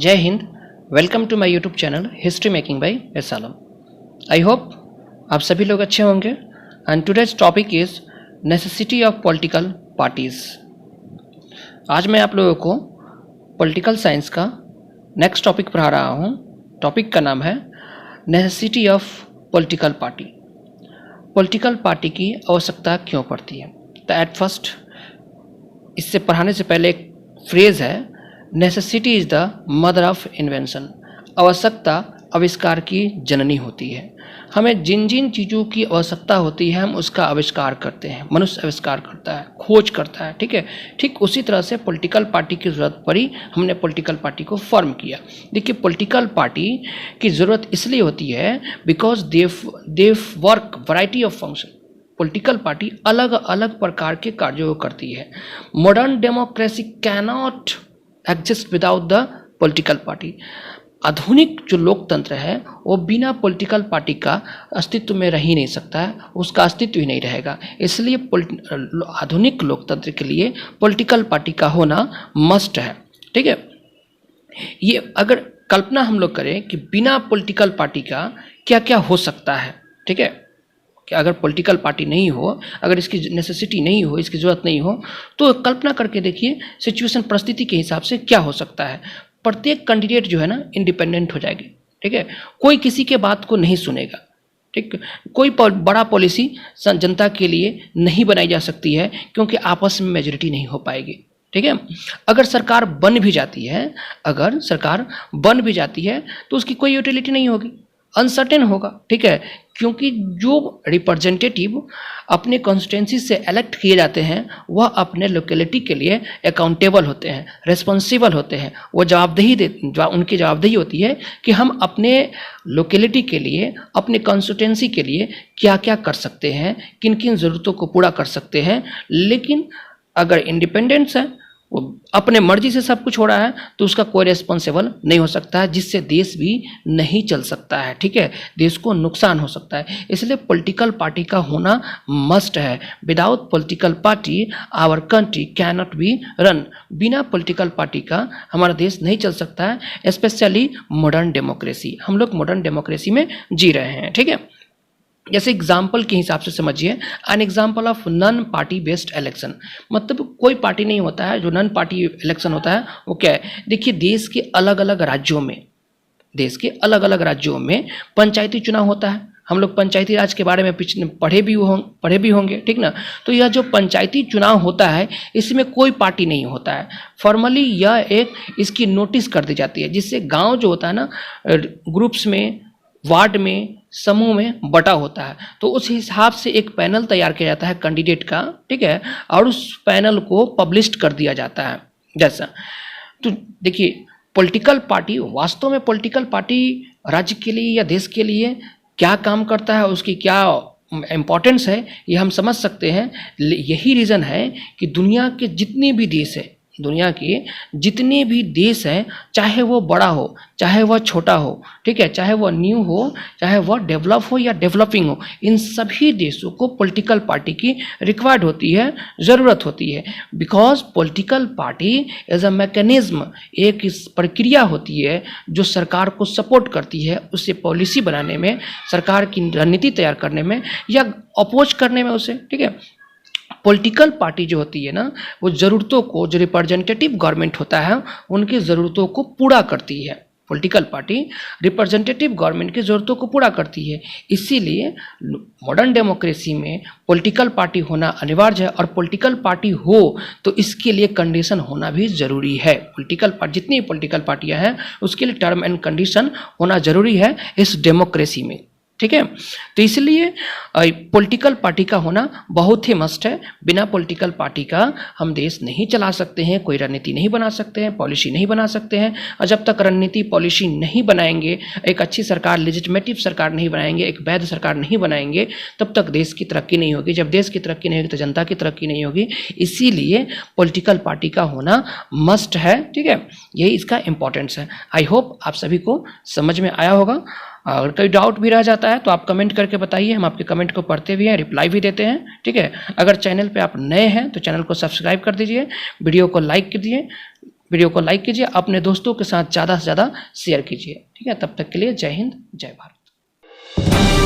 जय Hind. Welcome to my YouTube channel history making by S Alam. I hope आप सभी लोग अच्छे होंगे। And today's topic is necessity of political parties. आज मैं आप लोगों को पॉलिटिकल साइंस का नेक्स्ट टॉपिक पढ़ा रहा हूँ। टॉपिक का नाम है necessity of political party. Political party की आवश्यकता क्यों पड़ती है? तो एट फर्स्ट, इससे पढ़ाने से पहले एक फ्रेज है, necessity is the mother of invention. आवश्यकता आविष्कार की जननी होती है। हमें जिन जिन चीज़ों की आवश्यकता होती है हम उसका आविष्कार करते हैं। मनुष्य आविष्कार करता है, खोज करता है, ठीक है। ठीक उसी तरह से पॉलिटिकल पार्टी की ज़रूरत पड़ी, हमने पॉलिटिकल पार्टी को फॉर्म किया। देखिए, पॉलिटिकल पार्टी की ज़रूरत इसलिए होती है because they work variety of function. Political party अलग अलग प्रकार के कार्यों को करती है। Modern democracy cannot exist without the political party. आधुनिक जो लोकतंत्र है वो बिना पॉलिटिकल पार्टी का अस्तित्व में रह ही नहीं सकता है, उसका अस्तित्व ही नहीं रहेगा। इसलिए आधुनिक लोकतंत्र के लिए पॉलिटिकल पार्टी का होना मस्ट है, ठीक है। ये अगर कल्पना हम लोग करें कि बिना पॉलिटिकल पार्टी का क्या क्या हो सकता है, ठीक है, कि अगर पॉलिटिकल पार्टी नहीं हो, अगर इसकी नेसेसिटी नहीं हो, इसकी ज़रूरत नहीं हो, तो कल्पना करके देखिए सिचुएशन, परिस्थिति के हिसाब से क्या हो सकता है। प्रत्येक कैंडिडेट जो है ना इंडिपेंडेंट हो जाएगी, ठीक है। कोई किसी के बात को नहीं सुनेगा, ठीक। कोई बड़ा पॉलिसी जनता के लिए नहीं बनाई जा सकती है क्योंकि आपस में मेजोरिटी नहीं हो पाएगी, ठीक है। अगर सरकार बन भी जाती है तो उसकी कोई यूटिलिटी नहीं होगी, अनसर्टेन होगा, ठीक है। क्योंकि जो रिप्रेजेंटेटिव अपने कॉन्स्टिट्यूंसी से इलेक्ट किए जाते हैं वह अपने लोकेलिटी के लिए अकाउंटेबल होते हैं, रिस्पॉन्सिबल होते हैं। वो उनकी जवाबदेही होती है कि हम अपने लोकेलिटी के लिए, अपने कॉन्स्टिट्यूंसी के लिए क्या क्या कर सकते हैं, किन किन ज़रूरतों को पूरा कर सकते हैं। लेकिन अगर इंडिपेंडेंस है, वो अपने मर्जी से सब कुछ हो रहा है, तो उसका कोई रिस्पॉन्सिबल नहीं हो सकता है, जिससे देश भी नहीं चल सकता है, ठीक है। देश को नुकसान हो सकता है। इसलिए पॉलिटिकल पार्टी का होना मस्ट है। Without political party our country can not be run. बिना पॉलिटिकल पार्टी का हमारा देश नहीं चल सकता है। स्पेशली मॉडर्न डेमोक्रेसी, हम लोग मॉडर्न डेमोक्रेसी में जी रहे हैं, ठीक है। जैसे एग्जाम्पल के हिसाब से समझिए, an example of non party based election. मतलब कोई पार्टी नहीं होता है, जो नॉन पार्टी इलेक्शन होता है वो क्या है? देखिए, देश के अलग अलग राज्यों में पंचायती चुनाव होता है। हम लोग पंचायती राज के बारे में पढ़े भी होंगे, ठीक ना। तो यह जो पंचायती चुनाव होता है इसमें कोई पार्टी नहीं होता है। फॉर्मली यह इसकी नोटिस कर दी जाती है, जिससे गाँव जो होता है ना, ग्रुप्स में, वार्ड में, समूह में बटा होता है। तो उस हिसाब से एक पैनल तैयार किया जाता है कैंडिडेट का, ठीक है, और उस पैनल को पब्लिश कर दिया जाता है जैसा। तो देखिए, पॉलिटिकल पार्टी, वास्तव में पॉलिटिकल पार्टी राज्य के लिए या देश के लिए क्या काम करता है, उसकी क्या इम्पोर्टेंस है, ये हम समझ सकते हैं। यही रीज़न है कि दुनिया के जितने भी देश हैं, चाहे वो बड़ा हो, चाहे वह छोटा हो, ठीक है, चाहे वह न्यू हो, चाहे वह डेवलप हो या डेवलपिंग हो, इन सभी देशों को पॉलिटिकल पार्टी की रिक्वायर्ड होती है, ज़रूरत होती है। Because political party as a mechanism, एक इस प्रक्रिया होती है जो सरकार को सपोर्ट करती है, उससे पॉलिसी बनाने में, सरकार की रणनीति तैयार करने में या अपोज करने में उसे, ठीक है। पॉलिटिकल पार्टी जो होती है ना, वो ज़रूरतों को, जो रिप्रेजेंटेटिव गवर्नमेंट होता है उनकी ज़रूरतों को पूरा करती है। पॉलिटिकल पार्टी रिप्रेजेंटेटिव गवर्नमेंट की ज़रूरतों को पूरा करती है। इसीलिए मॉडर्न डेमोक्रेसी में पॉलिटिकल पार्टी होना अनिवार्य है। और पॉलिटिकल पार्टी हो तो इसके लिए कंडीशन होना भी ज़रूरी है। जितनी पॉलिटिकल पार्टियां हैं उसके लिए टर्म एंड कंडीशन होना ज़रूरी है इस डेमोक्रेसी में, ठीक है। तो इसलिए पॉलिटिकल पार्टी का होना बहुत ही मस्ट है। बिना पॉलिटिकल पार्टी का हम देश नहीं चला सकते हैं, कोई रणनीति नहीं बना सकते हैं, पॉलिसी नहीं बना सकते हैं। और जब तक रणनीति, पॉलिसी नहीं बनाएंगे, एक अच्छी सरकार, लेजिटिमेटिव सरकार नहीं बनाएंगे, एक वैध सरकार नहीं बनाएंगे, तब तक देश की तरक्की नहीं होगी। जब देश की तरक्की नहीं होगी तो जनता की तरक्की नहीं होगी। इसीलिए पॉलिटिकल पार्टी का होना मस्ट है, ठीक है। यही इसका इम्पोर्टेंस है। आई होप आप सभी को समझ में आया होगा। अगर कोई डाउट भी रह जाता है तो आप कमेंट करके बताइए, हम आपके कमेंट को पढ़ते भी हैं, रिप्लाई भी देते हैं, ठीक है। अगर चैनल पे आप नए हैं तो चैनल को सब्सक्राइब कर दीजिए, वीडियो को लाइक कीजिए, वीडियो को लाइक कीजिए, अपने दोस्तों के साथ ज़्यादा से ज़्यादा शेयर कीजिए। ठीक है, तब तक के लिए जय हिंद, जय भारत।